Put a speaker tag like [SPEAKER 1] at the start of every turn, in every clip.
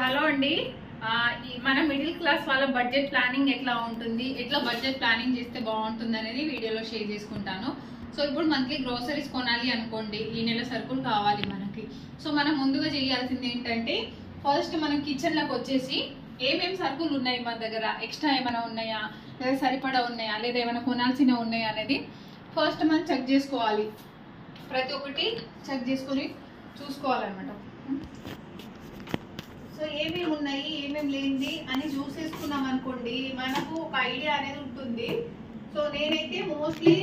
[SPEAKER 1] Hello అండి, మన middle class వాళ్ళ బడ్జెట్ ప్లానింగ్ ఎట్లా ఉంటుంది, ఎట్లా బడ్జెట్ ప్లానింగ్ చేస్తే బాగుంటుంది అనేది వీడియోలో షేర్ చేసుకుంటాను. సో ఇప్పుడు మంత్లీ గ్రోసరీస్ కొనాలి అనుకోండి, ఈ నెల సరుకులు కావాలి మనకి. సో మనం ముందుగా చేయాల్సింది ఏంటంటే, ఫస్ట్ మనం కిచెన్లోకి వచ్చేసి ఏమేమి సరుకులు ఉన్నాయి మన దగ్గర, ఎక్స్ట్రా ఏమైనా ఉన్నాయా, లేదా సరిపడా ఉన్నాయా, లేదా ఏమైనా కొనాల్సినవి ఉన్నాయా అనేది ఫస్ట్ మనం చెక్ చేసుకోవాలి. ప్రతి ఒక్కటి చెక్ చేసుకొని చూసుకోవాలన్నమాట. సో ఏమేమి ఉన్నాయి, ఏమేమి లేనిది అని చూసేసుకున్నాం అనుకోండి, మనకు ఒక ఐడియా అనేది ఉంటుంది. సో నేనైతే మోస్ట్లీ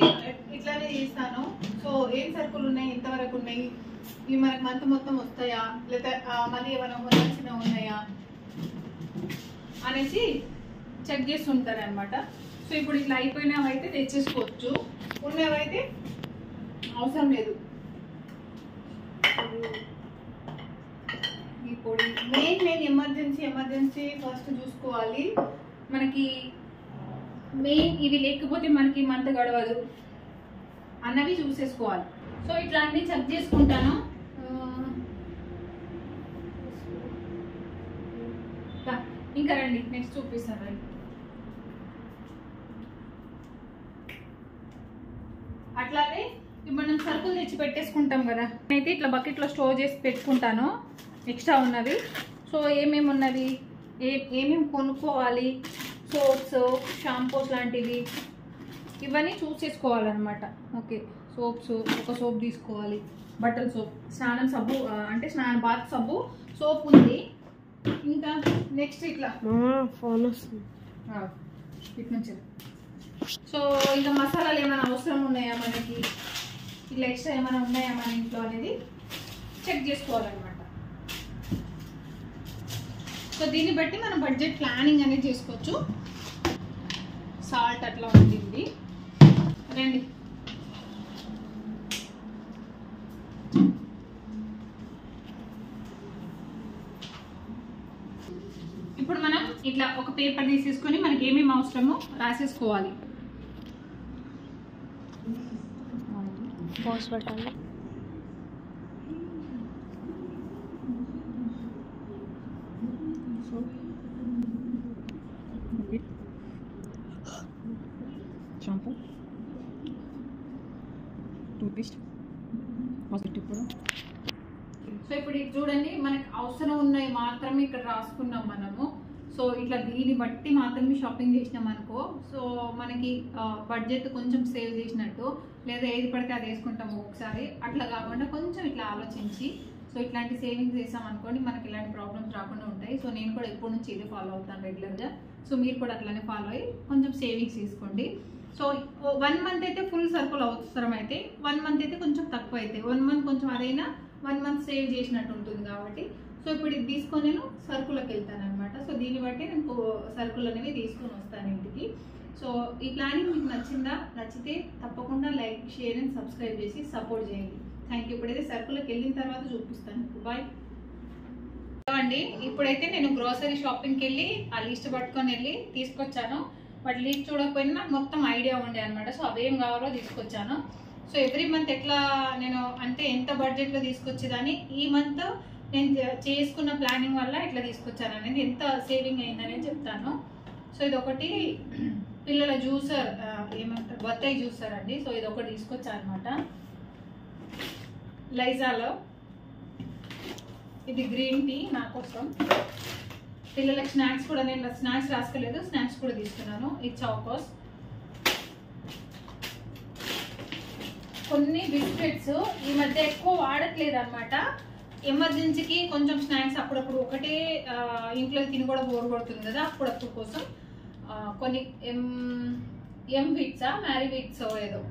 [SPEAKER 1] ఇట్లానే చేస్తాను. సో ఏం సరుకులు ఉన్నాయి, ఎంతవరకు ఉన్నాయి, ఇవి మనకు మంత్ మొత్తం వస్తాయా, లేదా మళ్ళీ ఏమైనా కొనాల్సిన ఉన్నాయా అనేసి చెక్ చేస్తుంటారు అనమాట. సో ఇప్పుడు ఇట్లా అయిపోయినవైతే తెచ్చేసుకోవచ్చు, ఉన్నవైతే అవసరం లేదు. ఈ పొడి మెయిన్ ఎమర్జెన్సీ ఫస్ట్ చూసుకోవాలి. మనకి మెయిన్ ఇవి లేకపోతే మనకి మంత్ గడవదు అన్నవి చూసేసుకోవాలి. సో ఇట్లా అన్ని చెక్ చేసుకుంటాను. ఇంకా రండి, నెక్స్ట్ చూపిస్తాను. అట్లాగే ఇప్పుడు మనం సరుకులు తెచ్చి పెట్టేసుకుంటాం కదా, నేనైతే ఇట్లా బకెట్లో స్టోర్ చేసి పెట్టుకుంటాను ఎక్స్ట్రా ఉన్నవి. సో ఏమేమి ఉన్నవి, ఏమేమి కొనుక్కోవాలి, సోప్స్, షాంపూస్ లాంటివి ఇవన్నీ చూసేసుకోవాలన్నమాట. ఓకే, సోప్స్ ఒక సోప్ తీసుకోవాలి, బట్టల సోప్, స్నానం సబ్బు అంటే బాత్ సబ్బు, సోప్ ఉంది. ఇంకా నెక్స్ట్ ఇట్లా
[SPEAKER 2] ఫోన్ వస్తుంది
[SPEAKER 1] ఇటు నుంచి. సో ఇంకా మసాలాలు ఏమైనా అవసరం ఉన్నాయా మనకి, ఇట్లా ఎక్స్ట్రా ఏమైనా ఉన్నాయా మన ఇంట్లో అనేది చెక్ చేసుకోవాలన్నమాట. సో దీన్ని బట్టి మనం బడ్జెట్ ప్లానింగ్ అనేది చేసుకోవచ్చు. సాల్ట్ అట్లా ఉంటుంది. రండి, ఇప్పుడు మనం ఇట్లా ఒక పేపర్ తీసేసుకొని మనకి ఏమేమి అవసరమో రాసేసుకోవాలి.
[SPEAKER 2] పాస్ పెట్టాలి.
[SPEAKER 1] షాంపూ, టూత్పేస్ట్, హాస్పిటల్ కూడా. సో ఇప్పుడు ఇది చూడండి, మనకి అవసరం ఉన్నాయి మాత్రమే ఇక్కడ రాసుకున్నాం మనము. సో ఇట్లా దీన్ని బట్టి మాత్రమే షాపింగ్ చేసినాం అనుకో, సో మనకి బడ్జెట్ కొంచెం సేవ్ చేసినట్టు. లేదా ఏది పడితే అది వేసుకుంటాము ఒకసారి, అట్లా కాకుండా కొంచెం ఇట్లా ఆలోచించి సో ఇట్లాంటి సేవింగ్స్ చేసాం అనుకోండి, మనకి ఇలాంటి ప్రాబ్లమ్స్ రాకుండా ఉంటాయి. సో నేను కూడా ఎప్పటి నుంచి ఇది ఫాలో అవుతాను రెగ్యులర్గా. సో మీరు కూడా అట్లానే ఫాలో అయ్యి కొంచెం సేవింగ్స్ తీసుకోండి. సో 1 మంత్ అయితే ఫుల్ సరుకులు అవసరం అయితే, 1 మంత్ అయితే కొంచెం తక్కువ అయితే, 1 మంత్ కొంచెం అదైనా 1 మంత్ సేవ్ చేసినట్టు ఉంటుంది కాబట్టి. సో ఇప్పుడు ఇది తీసుకొని నేను సరుకులకు వెళ్తాను అనమాట. సో దీన్ని బట్టి నేను సరుకులు అనేవి తీసుకొని వస్తాను ఇంటికి. సో ఈ ప్లానింగ్ మీకు నచ్చిందా? నచ్చితే తప్పకుండా లైక్, షేర్ అండ్ సబ్స్క్రైబ్ చేసి సపోర్ట్ చేయండి. Thank you. ఇప్పుడైతే సరుకులకు వెళ్ళిన తర్వాత చూపిస్తాను. బాయ్ అండి. ఇప్పుడైతే నేను గ్రోసరీ షాపింగ్కి వెళ్ళి ఆ లిస్ట్ పట్టుకొని వెళ్ళి తీసుకొచ్చాను. బట్ లిస్ట్ చూడకపోయినా నాకు మొత్తం ఐడియా ఉండే అనమాట. సో అవేం కావాలో తీసుకొచ్చాను. సో ఎవ్రీ మంత్ ఎట్లా నేను అంటే ఎంత బడ్జెట్లో తీసుకొచ్చేదాన్ని, ఈ మంత్ నేను చేసుకున్న ప్లానింగ్ వల్ల ఎట్లా తీసుకొచ్చాను అనేది, ఎంత సేవింగ్ అయిందనేది చెప్తాను. సో ఇది ఒకటి పిల్లల జ్యూసర్, ఏమంటారు, బత్తాయి జ్యూసర్ అండి. సో ఇది ఒకటి తీసుకొచ్చాను అనమాట. లైజాలో ఇది గ్రీన్ టీ నా కోసం. పిల్లలకి స్నాక్స్ కూడా, నేను స్నాక్స్ రాసుకోలేదు, స్నాక్స్ కూడా తీసుకున్నాను. ఇది చాకోస్. కొన్ని బిస్కెట్స్ ఈ మధ్య ఎక్కువ వాడట్లేదు అనమాట. ఎమర్జెన్సీకి కొంచెం స్నాక్స్ అప్పుడప్పుడు, ఒకటే ఇంట్లో తిని కూడా బోర్ కొడుతుంది కదా, అప్పుడప్పుడు కోసం కొన్ని ఎం విట్సా, మ్యారీ విట్స్ ఏదో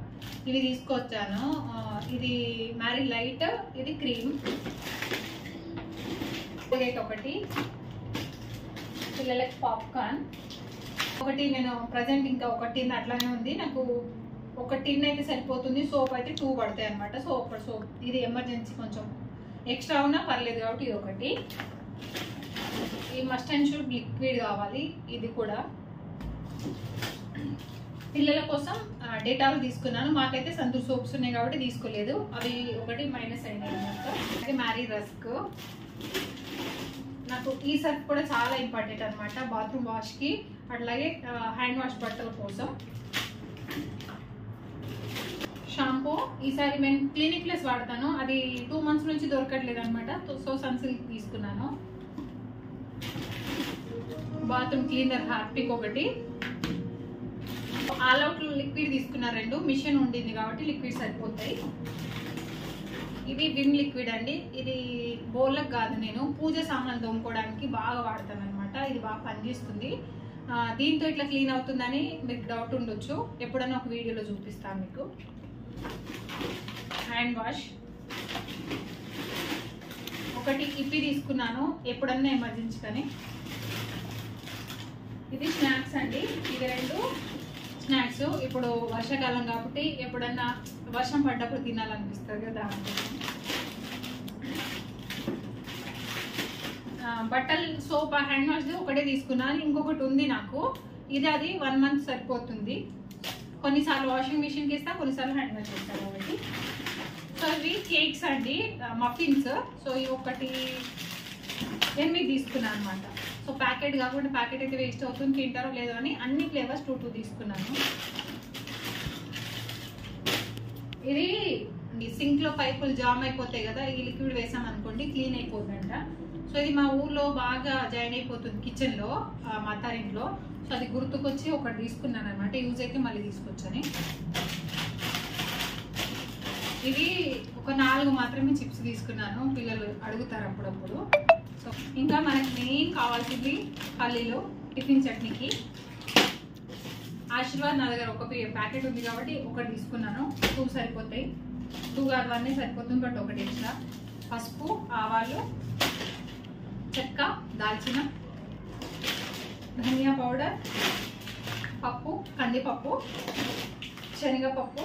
[SPEAKER 1] ఇవి తీసుకొచ్చాను. ఇది మ్యారీ లైట్, ఇది క్రీమ్. ఒకటి పిల్లలకి పాప్కార్న్ ఒకటి. నేను ప్రజెంట్ ఇంకా ఒక టిన్ అట్లానే ఉంది, నాకు ఒక టిన్ అయితే సరిపోతుంది. సోప్ అయితే 2 పడతాయి అనమాట. సోప్ ఇది ఎమర్జెన్సీ కొంచెం ఎక్స్ట్రా ఉన్నా పర్లేదు కాబట్టి ఇది ఒకటి. ఈ మస్ట్ అండ్ షుడ్ లిక్విడ్ కావాలి, ఇది కూడా. పిల్లల కోసం డేటాలు తీసుకున్నాను. మాకైతే సంతూర్ సోప్స్ ఉన్నాయి కాబట్టి తీసుకోలేదు, అవి ఒకటి మైనస్ అయినాయి అనమాట. మ్యారీ రస్క్, నాకు ఈ సర్ఫ్ కూడా చాలా ఇంపార్టెంట్ అనమాట బాత్రూమ్ వాష్కి, అట్లాగే హ్యాండ్ వాష్ బట్టల కోసం. షాంపూ ఈసారి నేను క్లినిక్ ప్లస్ వాడతాను, అది 2 months నుంచి దొరకట్లేదు అనమాట. సో సన్సిల్క్ తీసుకున్నాను. బాత్రూమ్ క్లీనర్ హార్పిక్ ఒకటి, ఆల్ అవుట్ లిక్విడ్ తీసుకున్నారు 2. మిషన్ ఉండింది కాబట్టి లిక్విడ్ సరిపోతాయి. ఇది విమ్ లిక్విడ్ అండి. ఇది బౌల్లకు కాదు, నేను పూజ సామాన్లు తోముకోవడానికి బాగా వాడతాను అనమాట. ఇది బాగా పనిచేస్తుంది. దీంతో ఇట్లా క్లీన్ అవుతుందని మీకు డౌట్ ఉండొచ్చు, ఎప్పుడైనా ఒక వీడియోలో చూపిస్తాను మీకు. హ్యాండ్ వాష్ ఒకటి ఇప్పి తీసుకున్నాను, ఎప్పుడన్నా ఎమర్జెన్సీ కానీ. ఇది స్నాక్స్ అండి, ఇవి 2 స్నాక్స్. ఇప్పుడు వర్షాకాలం కాబట్టి ఎప్పుడన్నా వర్షం పడ్డప్పుడు తినాలనిపిస్తుంది కదా. బట్టలు సోప్ హ్యాండ్ వాష్ ఒకటే తీసుకున్నాను, ఇంకొకటి ఉంది నాకు. ఇది అది 1 month సరిపోతుంది. కొన్నిసార్లు వాషింగ్ మిషన్కి ఇస్తా, కొన్నిసార్లు హ్యాండ్ వాష్ చేస్తా కాబట్టి. సో ఇవి కేక్స్ అండి, మఫిన్స్. సో ఇవి ఒకటి 8 తీసుకున్నాను అనమాట. సో ప్యాకెట్ కాకుండా, ప్యాకెట్ అయితే వేస్ట్ అవుతుంది, తింటారో లేదో అని అన్ని ఫ్లేవర్స్ 2 తీసుకున్నాను. ఇది సింక్లో పైపులు జామ్ అయిపోతాయి కదా, ఈ లిక్విడ్ వేసాం అనుకోండి క్లీన్ అయిపోతుందంట. సో ఇది మా ఊర్లో బాగా జాయిన్ అయిపోతుంది కిచెన్లో, మా అత్తారింట్లో. సో అది గుర్తుకొచ్చి ఒకటి తీసుకున్నాను అనమాట, యూజ్ అయితే మళ్ళీ తీసుకొచ్చని. ఇది ఒక 4 మాత్రమే చిప్స్ తీసుకున్నాను, పిల్లలు అడుగుతారు అప్పుడప్పుడు. సో ఇంకా మనకి మెయిన్ కావాల్సింది పల్లీలు టిఫిన్ చట్నీకి. ఆశీర్వాద్ నా దగ్గర ఒక ప్యాకెట్ ఉంది కాబట్టి ఒకటి తీసుకున్నాను, 2 సరిపోతాయి. 2 కాదు 1 సరిపోతుంది, బట్ ఒకటి ఎక్స్ట్రా. పసుపు, ఆవాలు, చెక్క, దాల్చిన, ధనియా పౌడర్, పప్పు, కందిపప్పు, శనగపప్పు,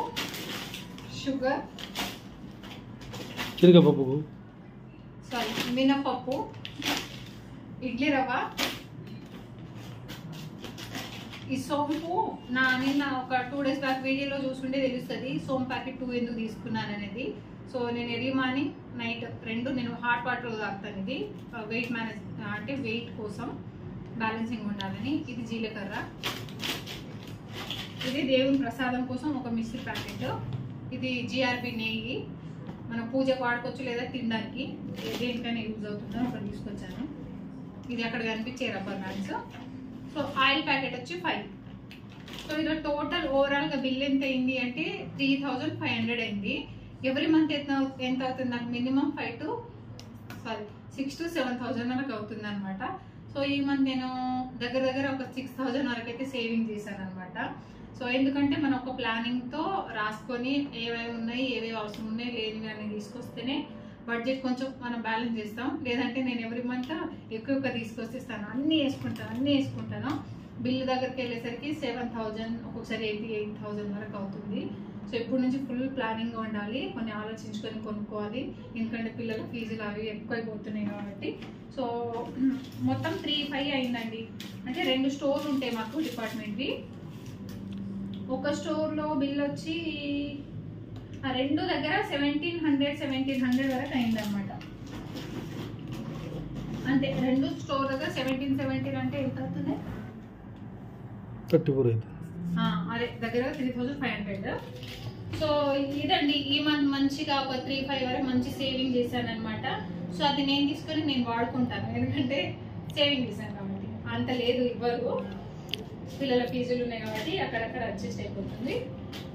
[SPEAKER 1] షుగర్, మినపప్పు, ఇడ్లీ రవ్వ. ఈ సోంపు నిన్న ఒక 2 days బ్యాక్ వీడియోలో చూసుకుంటే తెలుస్తుంది సోంపు ప్యాకెట్ 2 ఎందుకు తీసుకున్నాను అనేది. సో నేను ఎర్లీ మార్నింగ్ నైట్ 2 నేను హాట్ వాటర్లో తాగుతాను. ఇది వెయిట్ మేనేజ్ అంటే వెయిట్ కోసం బ్యాలెన్సింగ్ ఉండాలని. ఇది జీలకర్ర, ఇది దేవుని ప్రసాదం కోసం ఒక మిక్సీ ప్యాకెట్. ఇది జిఆర్బి నెయ్యి, మనం పూజకు వాడుకోవచ్చు లేదా తినడానికి దేనికైనా యూజ్ అవుతుందని ఒకటి తీసుకొచ్చాను. ఇది అక్కడ కనిపించే rubber bands. So oil packet వచ్చి 5. సో ఇది టోటల్ ఓవరాల్గా బిల్ ఎంత అయింది అంటే 3500 అయింది. ఎవ్రీ మంత్ ఎంత అవుతుంది నాకు మినిమం 6 to 7,000 వరకు అవుతుంది అనమాట. సో ఈ మంత్ నేను దగ్గర ఒక 6,000 వరకు అయితే సేవింగ్ చేశాను అనమాట. సో ఎందుకంటే మనం ఒక ప్లానింగ్తో రాసుకొని ఏవేవి ఉన్నాయి, ఏవేవి అవసరం ఉన్నాయి, లేనివి అని తీసుకొస్తేనే బడ్జెట్ కొంచెం మనం బ్యాలెన్స్ చేస్తాం. లేదంటే నేను ఎవ్రీ మంత్ ఎక్కువ తీసుకొస్తాను, అన్నీ వేసుకుంటాను. బిల్లు దగ్గరికి వెళ్ళేసరికి 7,000, ఒక్కొక్కసారి 88,000 వరకు అవుతుంది. సో ఇప్పటి నుంచి ఫుల్ ప్లానింగ్గా ఉండాలి, కొన్ని ఆలోచించుకొని కొనుక్కోవాలి. ఎందుకంటే పిల్లల ఫీజులు అవి ఎక్కువైపోతున్నాయి కాబట్టి. సో మొత్తం 3,500 అయిందండి. అంటే 2 స్టోర్లు ఉంటాయి మాకు డిపార్ట్మెంట్వి. ఒక స్టోర్లో బిల్ వచ్చి 2 దగ్గర 1,700 వరకు అయిందనమాట. అంతే, 2 స్టోర్ దగ్గర 17 అంటే ఎంత అవుతుంది? 34 అయితే అదే దగ్గర 3,500. సో ఇదండి ఈ మంత్ మంచిగా ఒక 3-5 వరకు మంచి సేవింగ్ చేశాను అనమాట. సో అది నేను తీసుకొని నేను వాడుకుంటాను, ఎందుకంటే సేవింగ్ చేశాను కాబట్టి. అంత లేదు ఇవ్వరు, పిల్లల ఫీజులు ఉన్నాయి కాబట్టి అక్కడక్కడ అడ్జస్ట్ అయిపోతుంది.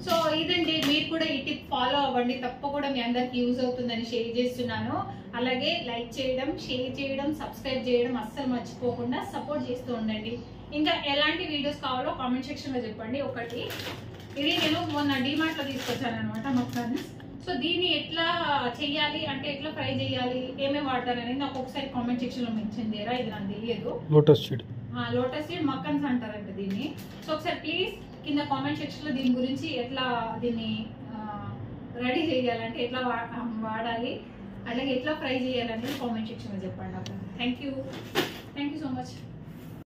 [SPEAKER 1] సో ఇదండి, మీరు కూడా ఈ టిప్ ఫాలో అవ్వండి, తప్పకుండా మీ అందరికి యూజ్ అవుతుందని షేర్ చేస్తున్నాను. అలాగే లైక్ చేయడం, షేర్ చేయడం, సబ్స్క్రైబ్ చేయడం అస్సలు మర్చిపోకుండా సపోర్ట్ చేస్తూ ఉండండి. ఇంకా ఎలాంటి వీడియోస్ కావాలో కామెంట్ సెక్షన్లో చెప్పండి. ఒకటి ఇది నేను మొన్న డిమార్ట్లో తీసుకొచ్చాను అనమాట మొత్తాన్ని. సో దీన్ని ఎట్లా చెయ్యాలి అంటే ఎట్లా ఫ్రై చేయాలి, ఏమేమి వాడతారనేది నాకు ఒకసారి కామెంట్ సెక్షన్లో మెన్షన్ చేయరా, ఇది నాకు తెలియదు. లోటస్ సీడ్ మక్కన్స్ అంటారంట దీన్ని. సో ఒకసారి ప్లీజ్ కింద కామెంట్ సెక్షన్లో దీని గురించి ఎట్లా దీన్ని రెడీ చేయాలంటే ఎట్లా వాడాలి, అలాగే ఎట్లా ఫ్రై చేయాలనేది కామెంట్ సెక్షన్లో చెప్పండి. Thank you so much.